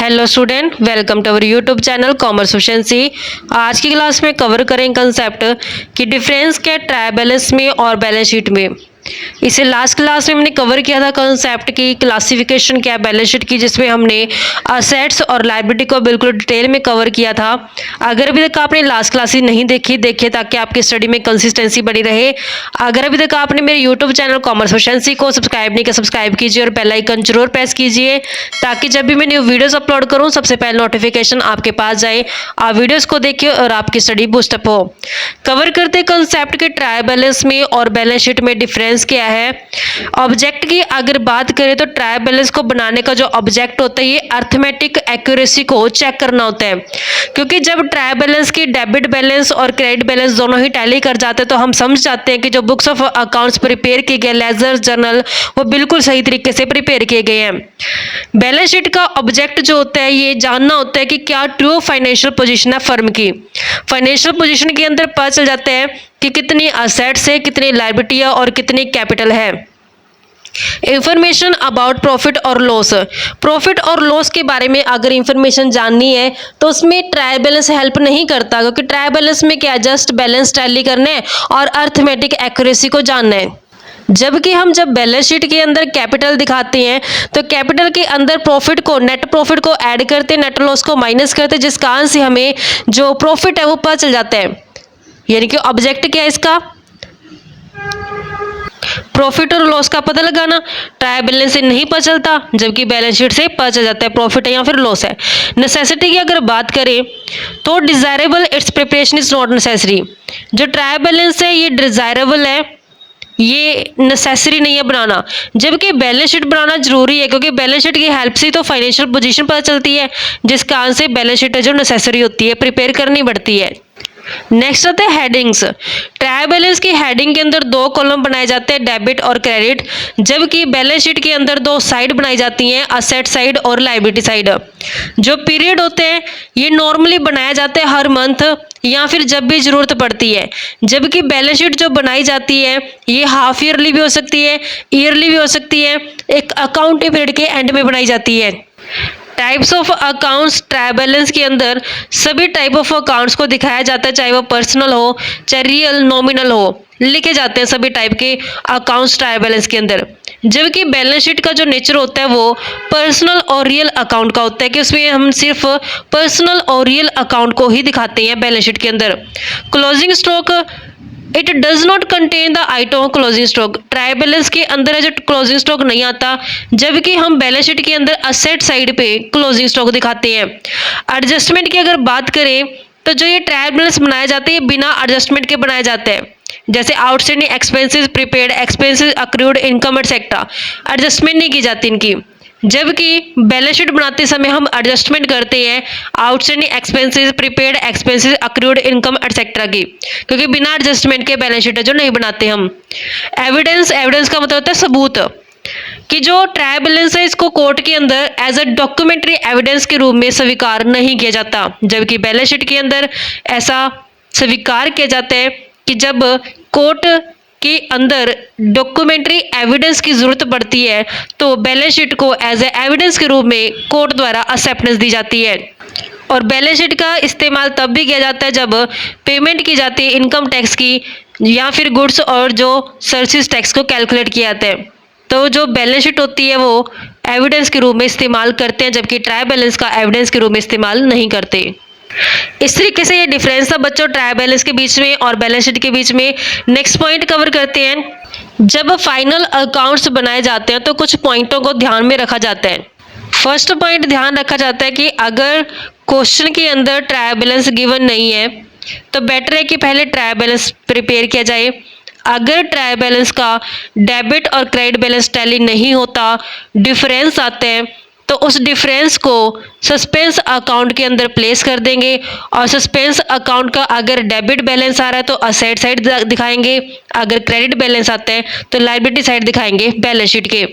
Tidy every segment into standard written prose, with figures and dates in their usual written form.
Hello student, welcome to our YouTube channel commerce efficiency. आज की class में cover करेंगे कंसेप्ट कि डिफरेंस क्या ट्रायल बैलेंस में और बैलेंस शीट में। इसे लास्ट क्लास में हमने कवर किया था कंसेप्ट की क्लासिफिकेशन क्या बैलेंस शीट की, जिसमें हमने असेट्स और लायबिलिटी को बिल्कुल डिटेल में कवर किया था। अगर अभी तक आपने लास्ट क्लासेस नहीं देखी, देखिए ताकि आपकी स्टडी में कंसिस्टेंसी बनी रहे। अगर अभी तक आपने मेरे यूट्यूब चैनल कॉमर्स एफिशिएंसी को सब्सक्राइब नहीं किया, सब्सक्राइब कीजिए और बेल आइकन जरूर प्रेस कीजिए ताकि जब भी मैं न्यू वीडियोस अपलोड करूं सबसे पहले नोटिफिकेशन आपके पास जाए। आप वीडियोस को देखिए और आपकी स्टडी बूस्टअप हो। कवर करते कंसेप्ट के ट्रायल बैलेंस में और बैलेंस शीट में डिफरेंस क्या है। ऑब्जेक्ट की अगर बात करें तो ट्रायल बैलेंस को बनाने का जो ऑब्जेक्ट होता है ये अर्थमेटिक एक्यूरेसी को चेक करना होता है, क्योंकि जब ट्रायल बैलेंस की डेबिट बैलेंस और क्रेडिट बैलेंस दोनों ही टैली कर जाते हैं तो हम समझ जाते हैं कि जो बुक्स ऑफ अकाउंट्स प्रिपेयर किए गए, लेजर जर्नल, वो बिल्कुल सही तरीके से प्रिपेयर किए गए हैं। बैलेंस शीट का ऑब्जेक्ट जो होता है ये जानना होता है कि क्या ट्रू फाइनेंशियल पोजीशन है फर्म की। फाइनेंशियल पोजीशन के अंदर पता चल जाता है कि कितनी असेट्स है, कितनी लायबिलिटी है और कितनी कैपिटल है। इंफॉर्मेशन अबाउट प्रॉफिट और लॉस। प्रॉफिट और लॉस के बारे में अगर इंफॉर्मेशन जाननी है तो उसमें ट्रायल बैलेंस हेल्प नहीं करता, क्योंकि ट्रायल बैलेंस में क्या जस्ट बैलेंस टैली करना है और अर्थमेटिक एक्यूरेसी को जानना है। जबकि हम जब बैलेंस शीट के अंदर कैपिटल दिखाते हैं तो कैपिटल के अंदर प्रॉफिट को, नेट प्रॉफिट को ऐड करते, नेट लॉस को माइनस करते, जिस कारण से हमें जो प्रॉफिट है वो पता चल जाता है। यानी कि ऑब्जेक्ट क्या है इसका, प्रॉफिट और लॉस का पता लगाना। ट्रायल बैलेंस से नहीं पता चलता, जबकि बैलेंस शीट से पता चल जाता है प्रॉफिट है या फिर लॉस है। नेसेसिटी की अगर बात करें तो desirable it's preparation is not necessary. जो ट्रायल बैलेंस है ये डिजायरेबल है, ये नेसेसरी नहीं है बनाना, जबकि बैलेंस शीट बनाना जरूरी है, क्योंकि बैलेंस शीट की हेल्प से तो फाइनेंशियल पोजीशन पता चलती है, जिस कारण से बैलेंस शीट जो नेसेसरी होती है, प्रिपेयर करनी पड़ती है। नेक्स्ट आता है हेडिंग्स। ट्रायल बैलेंस की हेडिंग के अंदर दो कॉलम बनाए जाते हैं, डेबिट और क्रेडिट, जबकि बैलेंस शीट के अंदर दो साइड बनाई जाती हैं, असेट साइड और लायबिलिटी साइड। जो पीरियड होते हैं ये नॉर्मली बनाया जाता है हर मंथ या फिर जब भी जरूरत पड़ती है, जबकि बैलेंस शीट जो बनाई जाती है ये हाफ ईयरली भी हो सकती है, ईयरली भी हो सकती है, एक अकाउंटिंग पीरियड के एंड में बनाई जाती है। Types of accounts trial balance के अंदर सभी टाइप ऑफ अकाउंट्स को दिखाया जाता है, चाहे वो पर्सनल हो चाहे रियल नॉमिनल हो, लिखे जाते हैं सभी टाइप के अकाउंट्स ट्रायल बैलेंस के अंदर। जबकि बैलेंस शीट का जो नेचर होता है वो पर्सनल और रियल अकाउंट का होता है, कि उसमें हम सिर्फ पर्सनल और रियल अकाउंट को ही दिखाते हैं बैलेंस शीट के अंदर। Closing stock it does not contain the item of closing stock. Trial balance के अंदर है जो क्लोजिंग स्टॉक नहीं आता, जबकि हम बैलेंस शीट के अंदर असेट साइड पे क्लोजिंग स्टॉक दिखाते हैं। एडजस्टमेंट की अगर बात करें तो जो ये ट्रायल बैलेंस बनाए जाते हैं बिना एडजस्टमेंट के बनाए जाते हैं, जैसे outstanding expenses, prepaid expenses, accrued income etcetera, adjustment नहीं की जाती इनकी। जबकि बैलेंस शीट बनाते समय हम एडजस्टमेंट करते हैं outstanding expenses, prepaid expenses, accrued income etcetera की, क्योंकि बिना एडजस्टमेंट के बैलेंस शीट जो नहीं बनाते हम। एविडेंस, एविडेंस का मतलब होता है सबूत, कि जो ट्रायल बैलेंस है इसको कोर्ट के अंदर एज अ डॉक्यूमेंट्री एविडेंस के रूप में स्वीकार नहीं किया जाता, जबकि बैलेंस शीट के अंदर ऐसा स्वीकार किया जाता है कि जब कोर्ट के अंदर डॉक्यूमेंट्री एविडेंस की जरूरत पड़ती है तो बैलेंस शीट को एज ए एविडेंस के रूप में कोर्ट द्वारा एक्सेप्टेंस दी जाती है। और बैलेंस शीट का इस्तेमाल तब भी किया जाता है जब पेमेंट की जाती है इनकम टैक्स की या फिर गुड्स और जो सर्विस टैक्स को कैलकुलेट किया जाता है, तो जो बैलेंस शीट होती है वो एविडेंस के रूप में इस्तेमाल करते हैं, जबकि ट्रायल बैलेंस का एविडेंस के रूप में इस्तेमाल नहीं करते। इस तरीके से ये डिफरेंस था बच्चों ट्रायल बैलेंस के बीच में और बैलेंस शीट के बीच में। नेक्स्ट पॉइंट कवर करते हैं। जब फाइनल अकाउंट्स बनाए जाते हैं तो कुछ पॉइंटों को ध्यान में रखा जाता है। फर्स्ट पॉइंट ध्यान रखा जाता है कि अगर क्वेश्चन के अंदर ट्रायल बैलेंस गिवन नहीं है तो बेटर है कि पहले ट्रायल बैलेंस प्रिपेयर किया जाए। अगर ट्रायल बैलेंस का डेबिट और क्रेडिट बैलेंस टैली नहीं होता, डिफरेंस आते हैं, तो उस डिफरेंस को सस्पेंस अकाउंट के अंदर प्लेस कर देंगे, और सस्पेंस अकाउंट का अगर डेबिट बैलेंस आ रहा है तो असेट साइड दिखाएंगे, अगर क्रेडिट बैलेंस आता है तो लायबिलिटी साइड दिखाएंगे बैलेंस शीट के।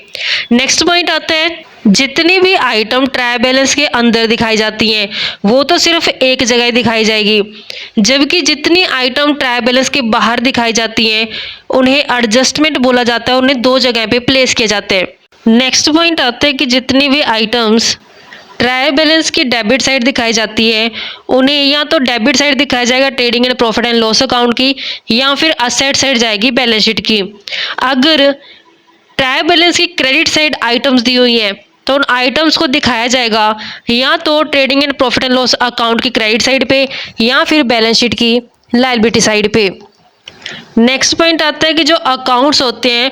नेक्स्ट पॉइंट आता है, जितनी भी आइटम ट्रायल बैलेंस के अंदर दिखाई जाती हैं वो तो सिर्फ एक जगह दिखाई जाएगी, जबकि जितनी आइटम ट्रायल बैलेंस के बाहर दिखाई जाती हैं उन्हें एडजस्टमेंट बोला जाता है, उन्हें दो जगह पे प्लेस किए जाते हैं। नेक्स्ट पॉइंट आता है कि जितनी भी आइटम्स ट्रायल बैलेंस की डेबिट साइड दिखाई जाती है, उन्हें या तो डेबिट साइड दिखाया जाएगा trading and profit and loss account की, या फिर असेट साइड जाएगी बैलेंस शीट की। अगर ट्रायल बैलेंस की क्रेडिट साइड आइटम्स दी हुई हैं तो उन आइटम्स को दिखाया जाएगा या तो trading and profit and loss account की क्रेडिट साइड पे या फिर बैलेंस शीट की लायबिलिटी साइड पे। नेक्स्ट पॉइंट आता है कि जो अकाउंट्स होते हैं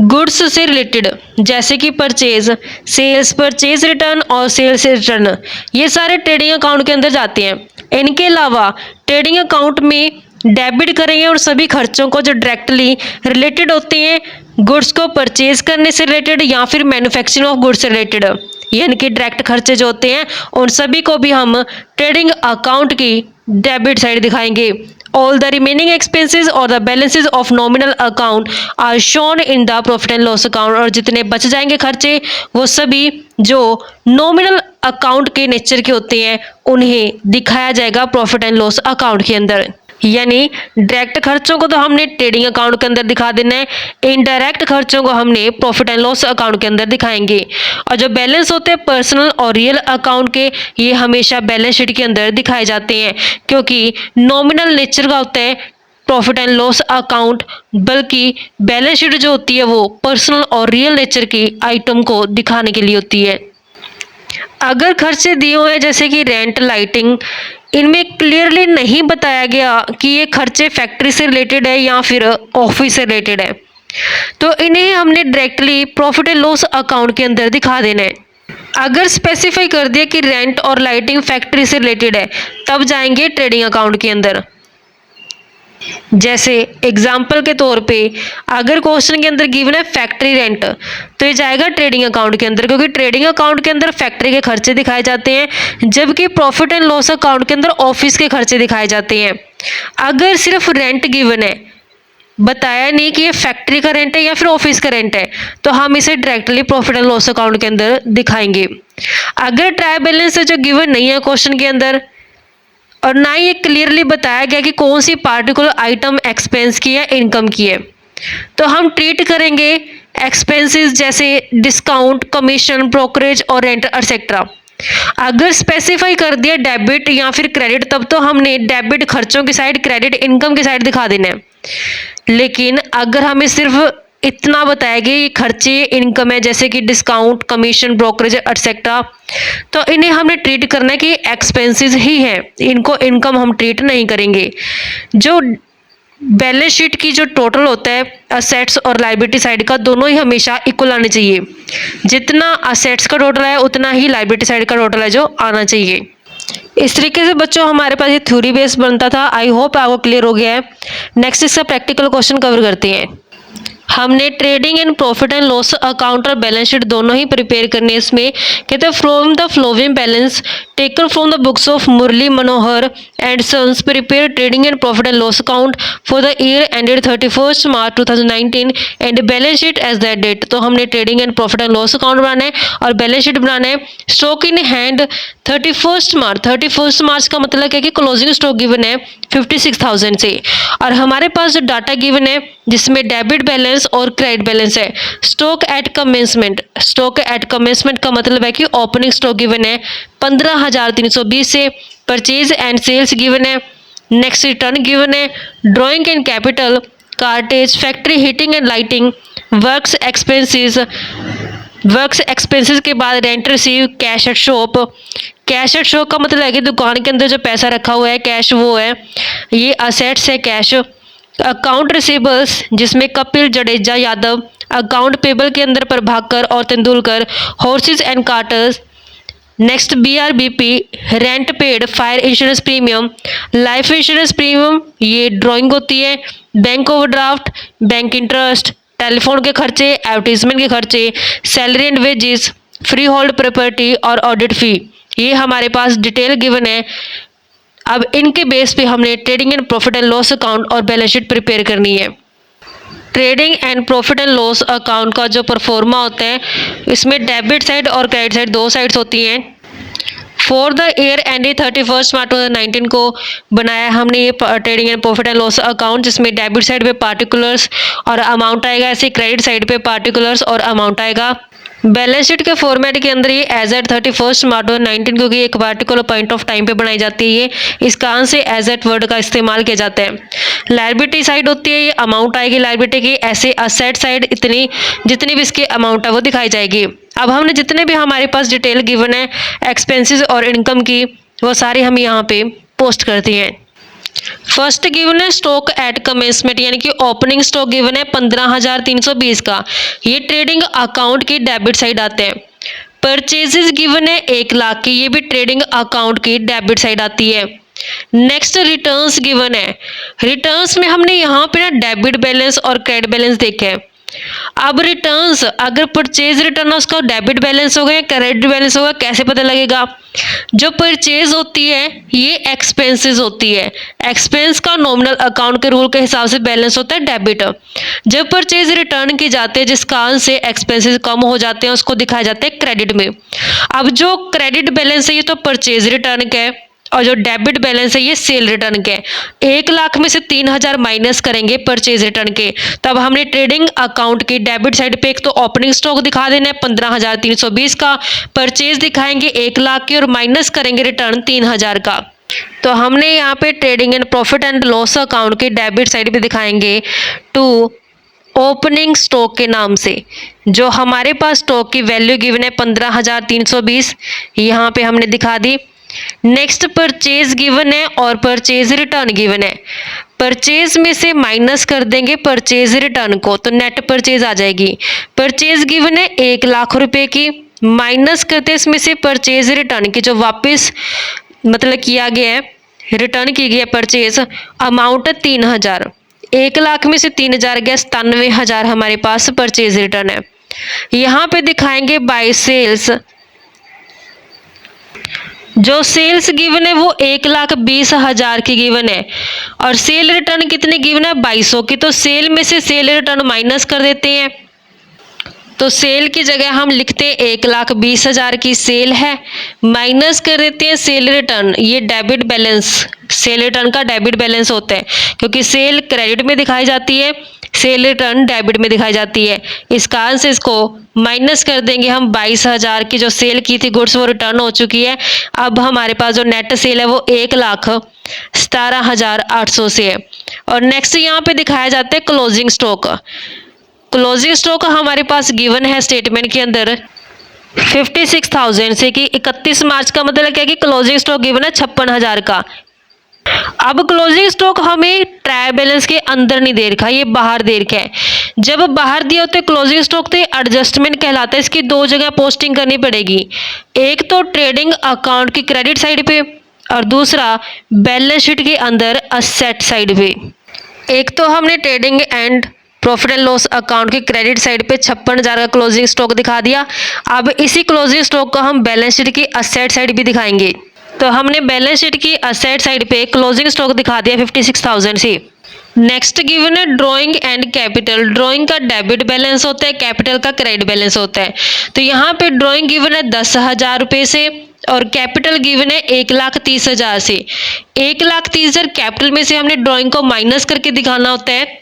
गुड्स से रिलेटेड, जैसे कि परचेज, सेल्स, परचेज रिटर्न और सेल्स रिटर्न, ये सारे ट्रेडिंग अकाउंट के अंदर जाते हैं। इनके अलावा ट्रेडिंग अकाउंट में डेबिट करेंगे और सभी खर्चों को जो डायरेक्टली रिलेटेड होते हैं गुड्स को परचेज करने से रिलेटेड या फिर मैन्युफैक्चरिंग ऑफ गुड्स से रिलेटेड, यानी कि डायरेक्ट खर्चे जो होते हैं उन सभी को भी हम ट्रेडिंग अकाउंट की डेबिट साइड दिखाएंगे। ऑल द रिमेनिंग एक्सपेंसेस और the balances of nominal account are shown in the profit and loss account, और जितने बच जाएंगे खर्चे वो सभी जो नॉमिनल अकाउंट के नेचर के होते हैं उन्हें दिखाया जाएगा प्रॉफिट एंड लॉस अकाउंट के अंदर। यानी डायरेक्ट खर्चों को तो हमने ट्रेडिंग अकाउंट के अंदर दिखा देना है, इनडायरेक्ट खर्चों को हमने प्रॉफिट एंड लॉस अकाउंट के अंदर दिखाएंगे। और जो बैलेंस होते हैं पर्सनल और रियल अकाउंट के, ये हमेशा बैलेंस शीट के अंदर दिखाए जाते हैं, क्योंकि नॉमिनल नेचर का होता है प्रॉफिट एंड लॉस अकाउंट, बल्कि बैलेंस शीट जो होती है वो पर्सनल और रियल नेचर की आइटम को दिखाने के लिए होती है। अगर खर्चे दिए हुए हैं जैसे कि रेंट, लाइटिंग, इनमें क्लियरली नहीं बताया गया कि ये खर्चे फैक्ट्री से रिलेटेड है या फिर ऑफिस से रिलेटेड है, तो इन्हें हमने directly profit and loss account के अंदर दिखा देना है। अगर स्पेसिफाई कर दिया कि रेंट और लाइटिंग फैक्ट्री से रिलेटेड है तब जाएंगे ट्रेडिंग अकाउंट के अंदर। जैसे एग्जाम्पल के तौर पे अगर क्वेश्चन के अंदर गिवन है फैक्ट्री रेंट तो ये जाएगा ट्रेडिंग अकाउंट के अंदर, क्योंकि ट्रेडिंग अकाउंट के अंदर फैक्ट्री के खर्चे दिखाए जाते हैं, जबकि प्रॉफिट एंड लॉस अकाउंट के अंदर ऑफिस के खर्चे दिखाए जाते हैं। अगर सिर्फ रेंट गिवन है, बताया नहीं कि ये फैक्ट्री का रेंट है या फिर ऑफिस का रेंट है, तो हम इसे directly profit and loss account के अंदर दिखाएंगे। अगर ट्रायल बैलेंस है जो गिवन नहीं है क्वेश्चन के अंदर, और ना ही ये क्लियरली बताया गया कि कौन सी पार्टिकुलर आइटम एक्सपेंस की है, इनकम की है, तो हम ट्रीट करेंगे एक्सपेंसेस जैसे डिस्काउंट, कमीशन, ब्रोकरेज और रेंट एक्सेट्रा। अगर स्पेसिफाई कर दिया डेबिट या फिर क्रेडिट, तब तो हमने डेबिट खर्चों की साइड, क्रेडिट इनकम की साइड दिखा देना है। लेकिन अगर हमें सिर्फ इतना बताया गया ये खर्चे इनकम है जैसे कि डिस्काउंट, कमीशन, ब्रोकरेज एटसेट्रा, तो इन्हें हमने ट्रीट करना है कि एक्सपेंसेस ही है, इनको इनकम हम ट्रीट नहीं करेंगे। जो बैलेंस शीट की जो टोटल होता है असेट्स और लायबिलिटी साइड का, दोनों ही हमेशा इक्वल आने चाहिए। जितना असेट्स का टोटल है उतना ही लायबिलिटी साइड का टोटल है जो आना चाहिए। इस तरीके से बच्चों हमारे पास ये थ्योरी बेस बनता था। आई होप आपको क्लियर हो गया है। नेक्स्ट इसका प्रैक्टिकल क्वेश्चन कवर करते हैं। हमने trading and profit and loss account और बैलेंस शीट दोनों ही प्रिपेयर करने। इसमें कहते हैं from the following balance taken from the books of Murli Manohar and sons prepare trading and profit and loss account for the year ended 31 March 2019 and balance sheet as that date. तो हमने trading and profit and loss account बनाना है और balance sheet बनाना है। Stock in hand 31 मार्च का मतलब है कि क्लोजिंग स्टॉक गिवन है 56,000 से, और हमारे पास जो डाटा गिवन है जिसमें डेबिट बैलेंस और क्रेडिट बैलेंस है। स्टॉक एट कमेंसमेंट का मतलब है कि ओपनिंग स्टॉक गिवन है 15,320 से, परचेज एंड सेल्स गिवन है, नेक्स्ट रिटर्न गिवन है, drawing and capital, cartage, factory heating and lighting, works expenses के बाद rent receive, cash at shop. Cash at shop का मतलब है कि दुकान के अंदर जो पैसा रखा हुआ है कैश, वो है, ये असेट्स है कैश। अकाउंट रिसीवेबल्स जिसमें कपिल, जडेजा, यादव। अकाउंट पेबल के अंदर प्रभाकर और Tendulkar. Horses and कार्टर्स। Next BRBP, rent paid, fire insurance premium, life insurance premium, ये ड्राइंग होती है। Bank overdraft, bank interest, telephone के खर्चे, एडवर्टीजमेंट के खर्चे, salary and wages, free hold property और ऑडिट फी। ये हमारे पास डिटेल गिवन है। अब इनके बेस पे हमने trading and profit and loss account और बैलेंस शीट प्रिपेयर करनी है। Trading and profit and loss account का जो परफॉर्मा होता है इसमें डेबिट साइड और क्रेडिट साइड दो साइड्स होती हैं। For the year ended 31 March 2019 को बनाया हमने ये trading and profit and loss account, जिसमें डेबिट साइड पे पार्टिकुलर्स और अमाउंट आएगा, ऐसे क्रेडिट साइड पे पार्टिकुलर्स और अमाउंट आएगा। बैलेंस शीट के फॉर्मेट के अंदर ये एज एट 31 मार्च 2019, क्योंकि एक पार्टिकुलर पॉइंट ऑफ टाइम पे बनाई जाती है, ये इस कारण से एज एट वर्ड का इस्तेमाल किया जाता है। लायबिलिटी साइड होती है, ये अमाउंट आएगी लायबिलिटी की, ऐसे असेट साइड इतनी जितनी भी इसकी अमाउंट है वो दिखाई जाएगी। अब हमने जितने भी हमारे पास डिटेल गिवन है एक्सपेंसेस और इनकम की, वो सारी हम यहाँ पे पोस्ट करती हैं। फर्स्ट गिवन है स्टॉक एट कमेंसमेंट, यानी कि ओपनिंग स्टॉक गिवन है 15,320 का, ये ट्रेडिंग अकाउंट की डेबिट साइड आते हैं। परचेजेस गिवन है 1 लाख की, ये भी ट्रेडिंग अकाउंट की डेबिट साइड आती है। नेक्स्ट रिटर्न्स गिवन है, रिटर्न्स में हमने यहाँ पे ना डेबिट बैलेंस और क्रेडिट बैलेंस देखे हैं। अब रिटर्न्स अगर परचेज रिटर्न है उसका डेबिट बैलेंस होगा या क्रेडिट बैलेंस होगा, कैसे पता लगेगा? जो परचेज होती है ये एक्सपेंसेस होती है, एक्सपेंस का नॉमिनल अकाउंट के रूल के हिसाब से बैलेंस होता है डेबिट। जब परचेज रिटर्न की जाती है जिस कारण से एक्सपेंसेस कम हो जाते हैं उसको दिखाया जाता है क्रेडिट में। अब जो क्रेडिट बैलेंस है ये तो परचेज रिटर्न का है और जो डेबिट बैलेंस है ये सेल रिटर्न के। 1 लाख में से 3,000 माइनस करेंगे परचेज रिटर्न के, तब हमने ट्रेडिंग अकाउंट की डेबिट साइड पे एक तो ओपनिंग स्टॉक दिखा देना है 15,320 का, परचेज दिखाएंगे 1 लाख की और माइनस करेंगे रिटर्न 3,000 का। तो हमने यहाँ पे trading and profit and loss account की डेबिट साइड पे दिखाएंगे टू ओपनिंग स्टॉक के नाम से। जो हमारे पास स्टॉक की वैल्यू गिवन है 15,320, यहाँ पे हमने दिखा दी। नेक्स्ट परचेज गिवन है और परचेज रिटर्न गिवन है, परचेज में से माइनस कर देंगे परचेज रिटर्न को तो नेट परचेज आ जाएगी। परचेज गिवन है 1 लाख रुपए की, माइनस करते इसमें से परचेज रिटर्न की जो वापस मतलब किया गया है, रिटर्न की गई है परचेज, अमाउंट है 3,000। 1 लाख में से 3,000 गया 97,000 हमारे पास परचेज रिटर्न है। यहाँ पे दिखाएंगे बाय सेल्स, जो सेल्स गिवन है वो 1,20,000 की गिवन है और सेल रिटर्न कितने गिवन है 2200 की, तो सेल में से सेल रिटर्न माइनस कर देते हैं। तो सेल की जगह हम लिखते हैं 1,20,000 की सेल है, माइनस कर देते हैं सेल रिटर्न, ये डेबिट बैलेंस, सेल रिटर्न का डेबिट बैलेंस होता है क्योंकि सेल क्रेडिट में दिखाई जाती है, सेल रिटर्न डेबिट में दिखाई जाती है। इस कारण से इसको माइनस कर देंगे हम 22,000 की जो सेल की थी गुड्स वो रिटर्न हो चुकी है। अब हमारे पास जो नेट सेल है वो 1,17,800 से है। और नेक्स्ट यहाँ पे दिखाया जाता है क्लोजिंग स्टॉक। क्लोजिंग स्टॉक हमारे पास गिवन है स्टेटमेंट के अंदर 56,000 से कि 31 मार्च का मतलब क्या है कि क्लोजिंग स्टॉक गिवन है 56,000 का। अब क्लोजिंग स्टॉक हमें ट्रायल बैलेंस के अंदर नहीं दे रखा, ये बाहर दे रखा है। जब बाहर दिया होता है क्लोजिंग स्टॉक तो एडजस्टमेंट कहलाता है, इसकी 2 जगह पोस्टिंग करनी पड़ेगी, एक तो ट्रेडिंग अकाउंट की क्रेडिट साइड पे और दूसरा बैलेंस शीट के अंदर असेट साइड पे। एक तो हमने trading and profit and loss account की क्रेडिट साइड पे 56,000 का क्लोजिंग स्टॉक दिखा दिया। अब इसी क्लोजिंग स्टॉक को हम बैलेंस शीट की असेट साइड भी दिखाएंगे, तो हमने बैलेंस शीट की असेट साइड पे क्लोजिंग स्टॉक दिखा दिया 56,000 से। नेक्स्ट गिवन है ड्राइंग एंड कैपिटल। ड्राइंग का डेबिट बैलेंस होता है, कैपिटल का क्रेडिट बैलेंस होता है। तो यहाँ पे ड्राइंग गिवन है 10,000 रुपये से और कैपिटल गिवन है 1,30,000 से। 1,30,000 कैपिटल में से हमने ड्राइंग को माइनस करके दिखाना होता है।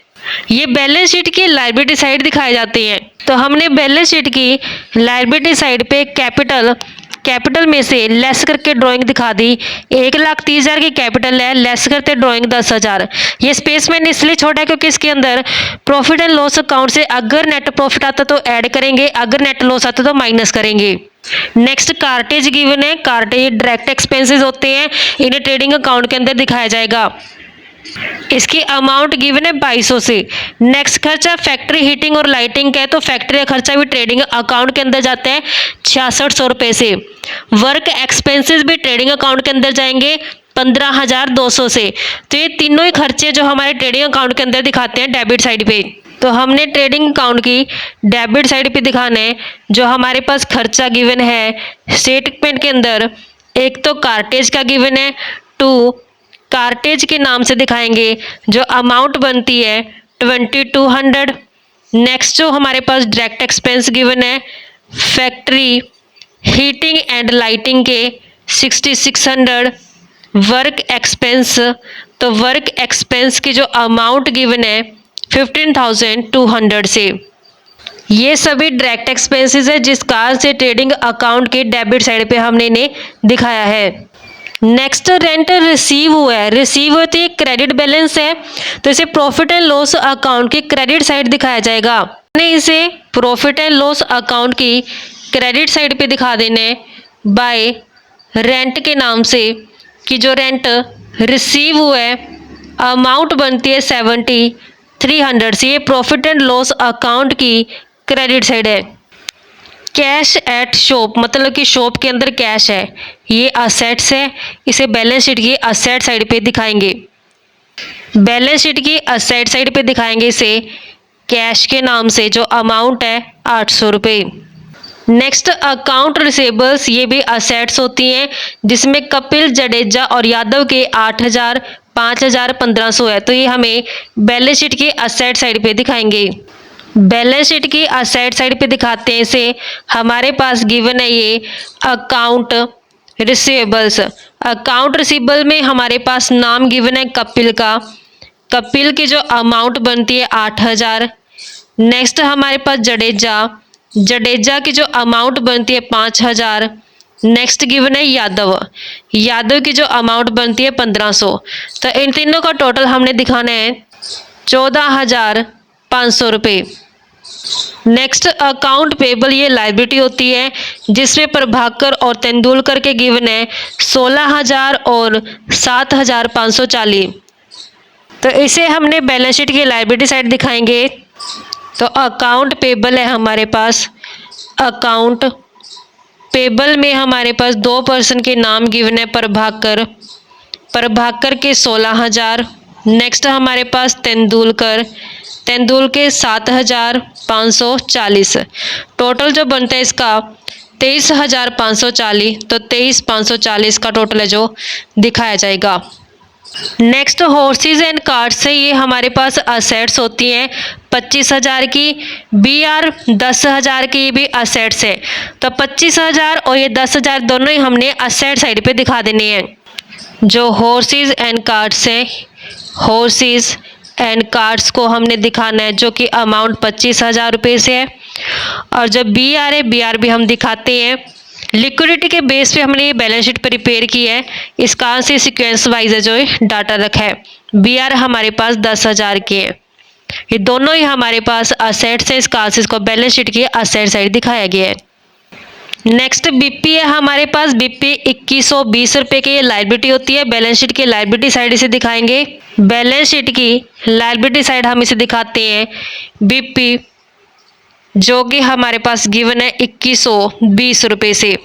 ये बैलेंस शीट की लायबिलिटी साइड दिखाए जाते हैं, तो हमने बैलेंस शीट की लायबिलिटी साइड पे कैपिटल में से लेस करके ड्राइंग दिखा दी। 1,30,000 की कैपिटल है, लेस करते ड्राइंग 10,000। ये स्पेस मैंने इसलिए छोड़ा है क्योंकि इसके अंदर प्रॉफिट एंड लॉस अकाउंट से अगर नेट प्रॉफिट आता तो ऐड करेंगे, अगर नेट लॉस आता तो माइनस करेंगे। नेक्स्ट कार्टेज गिवन है, कार्टेज डायरेक्ट एक्सपेंसेस होते हैं, इन्हें ट्रेडिंग अकाउंट के अंदर दिखाया जाएगा। इसकी अमाउंट गिवन है 2200 से। नेक्स्ट खर्चा फैक्ट्री हीटिंग और लाइटिंग का है, तो फैक्ट्री का खर्चा भी ट्रेडिंग अकाउंट के अंदर जाता है 6600 रुपये से। वर्क एक्सपेंसेस भी ट्रेडिंग अकाउंट के अंदर जाएंगे 15,200 से। तो ये तीनों ही खर्चे जो हमारे ट्रेडिंग अकाउंट के अंदर दिखाते हैं डेबिट साइड पे, तो हमने ट्रेडिंग अकाउंट की डेबिट साइड पे दिखाना है। जो हमारे पास खर्चा गिवन है स्टेटमेंट के अंदर, एक तो कार्टेज का गिवन है, 2 कार्टेज के नाम से दिखाएंगे, जो अमाउंट बनती है 2200। नेक्स्ट जो हमारे पास डायरेक्ट एक्सपेंस गिवन है फैक्ट्री हीटिंग एंड लाइटिंग के 6600। वर्क एक्सपेंस, तो वर्क एक्सपेंस की जो अमाउंट गिवन है 15,200 से। ये सभी डायरेक्ट एक्सपेंसेस है जिस कारण से ट्रेडिंग अकाउंट के डेबिट साइड पे हमने इन्हें दिखाया है। नेक्स्ट रेंट रिसीव हुआ है, रिसीव हुआ तो ये क्रेडिट बैलेंस है, तो इसे प्रॉफिट एंड लॉस अकाउंट की क्रेडिट साइड दिखाया जाएगा। हमने इसे प्रॉफिट एंड लॉस अकाउंट की क्रेडिट साइड पे दिखा देने बाय रेंट के नाम से कि जो रेंट रिसीव हुआ है अमाउंट बनती है 7300 से, ये प्रॉफिट एंड लॉस अकाउंट की क्रेडिट साइड है। कैश एट शॉप मतलब कि शॉप के अंदर कैश है, ये असेट्स है, इसे बैलेंस शीट की असेट साइड पे दिखाएंगे। बैलेंस शीट की असेट साइड पे दिखाएंगे इसे कैश के नाम से, जो अमाउंट है 800 रुपये। नेक्स्ट अकाउंट रिसीवेबल्स, ये भी असेट्स होती हैं जिसमें कपिल जडेजा और यादव के 8000, 5000, 1500 है, तो ये हमें बैलेंस शीट की असेट साइड पे दिखाएंगे। बैलेंस शीट की असेट साइड पे दिखाते हैं इसे, हमारे पास गिवन है ये अकाउंट रिसीवेबल्स। अकाउंट रिसीवेबल में हमारे पास नाम गिवन है कपिल का, कपिल की जो अमाउंट बनती है 8000। नेक्स्ट हमारे पास जडेजा, जडेजा की जो अमाउंट बनती है 5000। नेक्स्ट गिवन है यादव, यादव की जो अमाउंट बनती है 1500। तो इन तीनों का टोटल हमने दिखाना है 14500 रुपये। नेक्स्ट अकाउंट पेबल, ये लाइबिलिटी होती है जिसमें प्रभाकर और तेंदुलकर के गिवन है 16000 और 7540। तो इसे हमने बैलेंस शीट की लाइबिलिटी साइड दिखाएंगे। तो अकाउंट पेबल है हमारे पास, अकाउंट पेबल में हमारे पास 2 पर्सन के नाम गिवन है प्रभाकर, प्रभाकर के 16000। नेक्स्ट हमारे पास तेंदुलकर, तेंदुल के 7540। टोटल जो बनता है इसका 23540, तो 23540 का टोटल है जो दिखाया जाएगा। नेक्स्ट हॉर्सेज एंड कार्ट्स है, ये हमारे पास असेट्स होती हैं 25000 की, BR 10000 की, ये भी असेट्स है। तो 25000 और ये 10000 दोनों ही हमने असेट साइड पे दिखा देने हैं। जो हॉर्सेज एंड कार्ट्स है, हॉर्सेज एंड कार्ड्स को हमने दिखाना है जो कि अमाउंट 25000 रुपये से है। और जो BR है, BR भी हम दिखाते हैं। लिक्विडिटी के बेस पे हमने ये बैलेंस शीट प्रिपेयर की है, इस कारण से सीक्वेंस वाइज है जो डाटा रखा है। BR हमारे पास 10000 के हैं, ये दोनों ही हमारे पास असेट्स है, इस कारण से इसको बैलेंस शीट की असेट साइड दिखाया गया है। नेक्स्ट BP है हमारे पास, BP 2120 रुपये की ये लाइबिलिटी होती है, बैलेंस शीट की लाइबिलिटी साइड इसे दिखाएंगे। बैलेंस शीट की लाइबिलिटी साइड हम इसे दिखाते हैं BP, जो कि हमारे पास गिवन है 2120 रुपये से।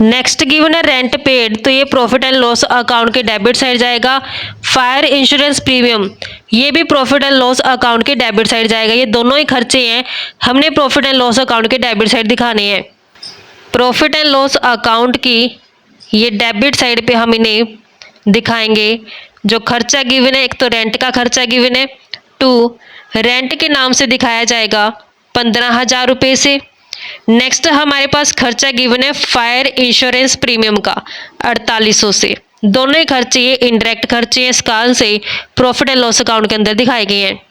नेक्स्ट गिवन है रेंट पेड, तो ये प्रॉफिट एंड लॉस अकाउंट के डेबिट साइड जाएगा। फायर इंश्योरेंस प्रीमियम, ये भी प्रॉफिट एंड लॉस अकाउंट के डेबिट साइड जाएगा। ये दोनों ही खर्चे हैं, हमने प्रॉफिट एंड लॉस अकाउंट के डेबिट साइड दिखाने हैं। प्रॉफिट एंड लॉस अकाउंट की ये डेबिट साइड पे हम इन्हें दिखाएंगे। जो खर्चा गिवन है, एक तो रेंट का खर्चा गिवन है, 2 रेंट के नाम से दिखाया जाएगा 15000 रुपये से। नेक्स्ट हमारे पास खर्चा गिवन है फायर इंश्योरेंस प्रीमियम का 4800 से। दोनों ही खर्चे ये इनडायरेक्ट खर्चे हैं, इस कारण से प्रॉफिट एंड लॉस अकाउंट के अंदर दिखाए गए हैं।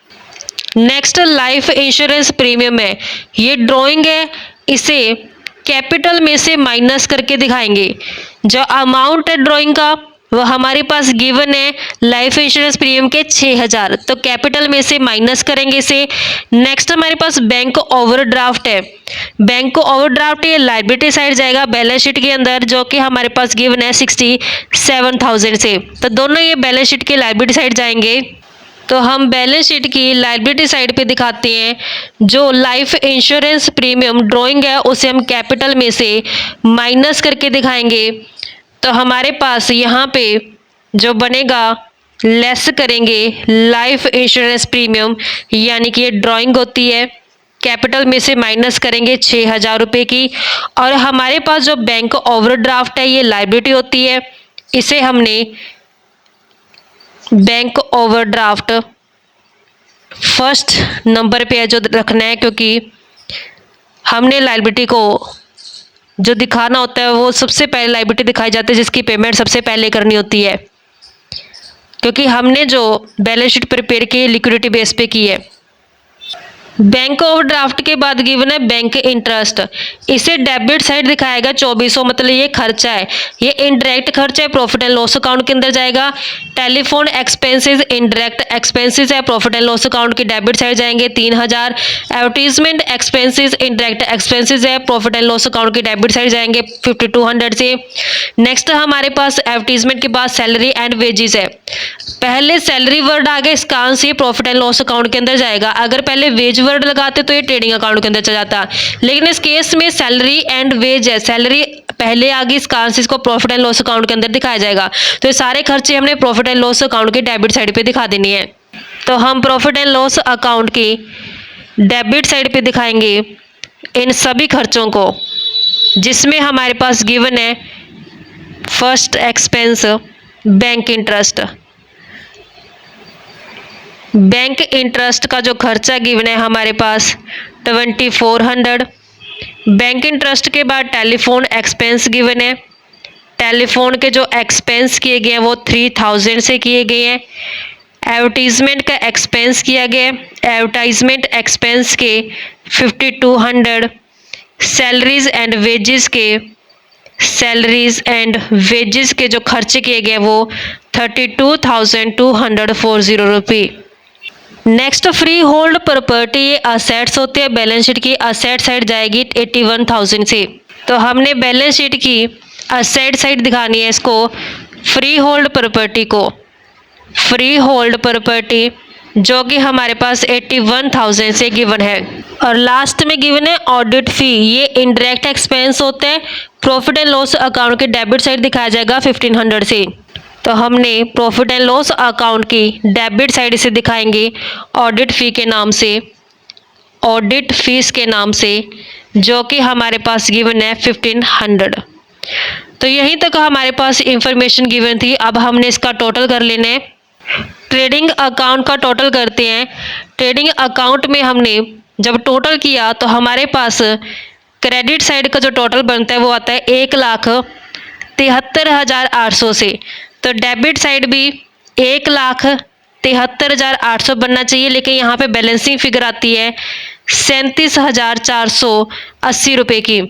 नेक्स्ट लाइफ इंश्योरेंस प्रीमियम है, ये ड्रॉइंग है, इसे कैपिटल में से माइनस करके दिखाएंगे। जो अमाउंट है ड्राइंग का वो हमारे पास गिवन है लाइफ इंश्योरेंस प्रीमियम के 6000, तो कैपिटल में से माइनस करेंगे इसे। नेक्स्ट हमारे पास बैंक ओवरड्राफ्ट है, बैंक ओवरड्राफ्ट ये लायबिलिटी साइड जाएगा बैलेंस शीट के अंदर, जो कि हमारे पास गिवन है 67000 से। तो दोनों ये बैलेंस शीट के लायबिलिटी साइड जाएंगे। तो हम बैलेंस शीट की लायबिलिटी साइड पे दिखाते हैं जो लाइफ इंश्योरेंस प्रीमियम ड्राइंग है उसे हम कैपिटल में से माइनस करके दिखाएंगे। तो हमारे पास यहाँ पे जो बनेगा लेस करेंगे लाइफ इंश्योरेंस प्रीमियम, यानी कि ये ड्राइंग होती है, कैपिटल में से माइनस करेंगे 6000 रुपये की। और हमारे पास जो बैंक ओवरड्राफ्ट है ये लायबिलिटी होती है, इसे हमने बैंक ओवरड्राफ्ट फर्स्ट नंबर पे जो रखना है, क्योंकि हमने लायबिलिटी को जो दिखाना होता है वो सबसे पहले लायबिलिटी दिखाई जाती है जिसकी पेमेंट सबसे पहले करनी होती है, क्योंकि हमने जो बैलेंस शीट प्रिपेयर की लिक्विडिटी बेस पे की है। बैंक ओवरड्राफ्ट के बाद गिवन है बैंक इंटरेस्ट। इसे डेबिट साइड दिखाएगा 2400, मतलब ये खर्चा है, ये इनडायरेक्ट खर्चा है, प्रॉफिट एंड लॉस अकाउंट के अंदर जाएगा। टेलीफोन एक्सपेंसेस इनडायरेक्ट एक्सपेंसेस है, प्रॉफिट एंड लॉस अकाउंट की डेबिट साइड जाएंगे 3000। एडवर्टीजमेंट एक्सपेंसेस इनडायरेक्ट एक्सपेंसेस है, प्रॉफिट एंड लॉस अकाउंट की डेबिट साइड जाएंगे 5200 से। नेक्स्ट हमारे पास एडवर्टीजमेंट के बाद सैलरी एंड वेजेस है। पहले सैलरी वर्ड आ गया, इसका आंसर ये प्रॉफिट एंड लॉस अकाउंट के अंदर जाएगा। अगर पहले वेज वर्ड लगाते तो ये ट्रेडिंग अकाउंट के अंदर चला जाता, लेकिन इस केस में सैलरी एंड वेज है, सैलरी पहले आ गई, इसका आंसर इसको प्रॉफिट एंड लॉस अकाउंट के अंदर दिखाया जाएगा। तो ये सारे खर्चे हमने प्रॉफिट एंड लॉस अकाउंट की डेबिट साइड पे दिखा देनी है। तो हम प्रॉफिट एंड लॉस अकाउंट की डेबिट साइड पे दिखाएंगे इन सभी खर्चों को, जिसमें हमारे पास गिवन है first expense bank interest. Bank interest का जो खर्चा गिवन है हमारे पास 2400। बैंक इंटरेस्ट के बाद टेलीफोन एक्सपेंस गिवन है, टेलीफोन के जो एक्सपेंस किए गए हैं वो 3000 से किए गए हैं। एडवर्टीजमेंट का एक्सपेंस किया गया है, एडवर्टाइजमेंट एक्सपेंस के 5200। सैलरीज एंड वेजेस के जो खर्चे किए गए वो 32,240 रुपये। नेक्स्ट फ्री होल्ड प्रॉपर्टी, ये असेट्स होते हैं, बैलेंस शीट की असेट साइड जाएगी 81,000 से। तो हमने बैलेंस शीट की असेट साइड दिखानी है इसको, फ्री होल्ड प्रॉपर्टी को, फ्री होल्ड प्रॉपर्टी जो कि हमारे पास 81,000 से गिवन है। और लास्ट में गिवन है ऑडिट फी, ये इनडायरेक्ट एक्सपेंस होते हैं, प्रॉफिट एंड लॉस अकाउंट की डेबिट साइड दिखाया जाएगा 1500 से। तो हमने प्रॉफिट एंड लॉस अकाउंट की डेबिट साइड से दिखाएंगे ऑडिट फी के नाम से, ऑडिट फीस के नाम से, जो कि हमारे पास गिवन है 1500। तो यहीं तक हमारे पास इंफॉर्मेशन गिवन थी। अब हमने इसका टोटल कर लेना है। ट्रेडिंग अकाउंट का टोटल करते हैं। ट्रेडिंग अकाउंट में हमने जब टोटल किया तो हमारे पास क्रेडिट साइड का जो टोटल बनता है वो आता है 1,73,800 से। तो डेबिट साइड भी 1,73,800 बनना चाहिए, लेकिन यहाँ पे बैलेंसिंग फिगर आती है 37,480 रुपये की।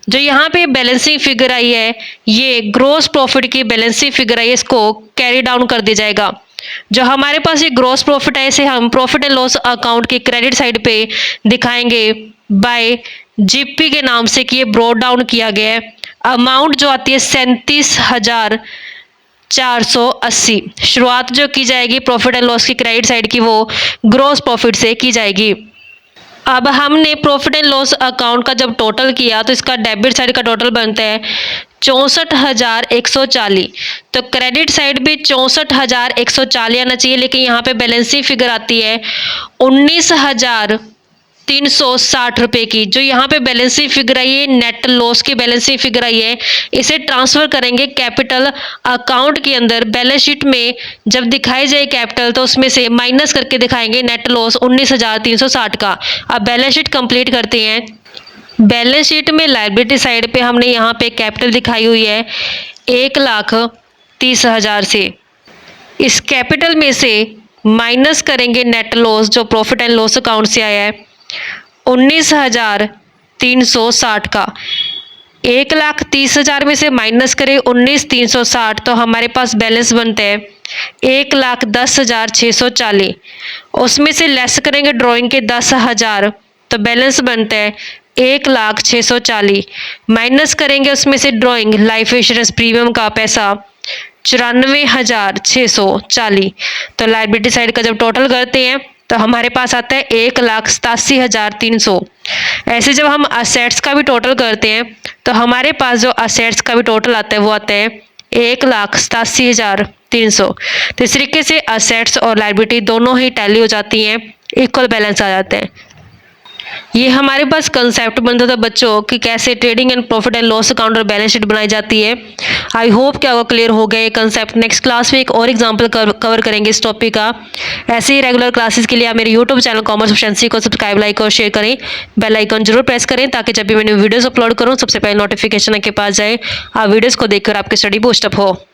जो यहाँ पे बैलेंसिंग फिगर आई है ये ग्रॉस प्रॉफिट की बैलेंसिंग फिगर आई है, इसको कैरी डाउन कर दिया जाएगा। जो हमारे पास ये ग्रॉस प्रॉफिट है इसे हम प्रॉफिट एंड लॉस अकाउंट के क्रेडिट साइड पे दिखाएंगे बाय जीपी के नाम से कि ये ब्रॉट डाउन किया गया है। अमाउंट जो आती है 37,480। शुरुआत जो की जाएगी प्रॉफिट एंड लॉस की क्रेडिट साइड की वो ग्रॉस प्रॉफिट से की जाएगी। अब हमने प्रॉफिट एंड लॉस अकाउंट का जब टोटल किया तो इसका डेबिट साइड का टोटल बनता है 64,140। तो क्रेडिट साइड भी 64,140 आना चाहिए, लेकिन यहाँ पे बैलेंसिंग फिगर आती है 19,360 रुपये की। जो यहाँ पे बैलेंसिंग फिगर आई है नेट लॉस की बैलेंसिंग फिगर आई है, इसे ट्रांसफर करेंगे कैपिटल अकाउंट के अंदर। बैलेंस शीट में जब दिखाई जाए कैपिटल तो उसमें से माइनस करके दिखाएंगे नेट लॉस 19,360 का। अब बैलेंस शीट कंप्लीट करते हैं। बैलेंस शीट में लायबिलिटी साइड पे हमने यहाँ पे कैपिटल दिखाई हुई है 1,30,000 से। इस कैपिटल में से माइनस करेंगे नेट लॉस जो प्रॉफिट एंड लॉस अकाउंट से आया है 19,360 का। 1,30,000 में से माइनस करें 19,360 तो हमारे पास बैलेंस बनता है 1,10,640। उसमें से लेस करेंगे ड्राइंग के 10,000 तो बैलेंस बनता है 1,06,40। माइनस करेंगे उसमें से ड्राइंग लाइफ इंश्योरेंस प्रीमियम का पैसा 94,640। तो लायबिलिटी साइड का जब टोटल करते हैं तो हमारे पास आता है 1,87,300। ऐसे जब हम असेट्स का भी टोटल करते हैं तो हमारे पास जो असेट्स का भी टोटल आता है वो आता है 1,87,300। तो इस तरीके से असेट्स और लायबिलिटी दोनों ही टैली हो जाती हैं, इक्वल बैलेंस आ जाते हैं। ये हमारे पास कंसेप्ट बनता था बच्चों कि कैसे trading and profit and loss account और बैलेंस शीट बनाई जाती है। आई होप कि आपको क्लियर हो गया ये कंसेप्ट। नेक्स्ट क्लास में एक और एग्जांपल कवर करेंगे इस टॉपिक का। ऐसे ही रेगुलर क्लासेस के लिए आप मेरे यूट्यूब चैनल कॉमर्स एफिशिएंसी को सब्सक्राइब, लाइक और शेयर करें। बेल आइकन जरूर प्रेस करें ताकि जब भी मैंने वीडियोज़ अपलोड करूँ सबसे पहले नोटिफिकेशन आपके पास जाए, आप वीडियोज़ को देखकर आपकी स्टडी बूस्टअप हो।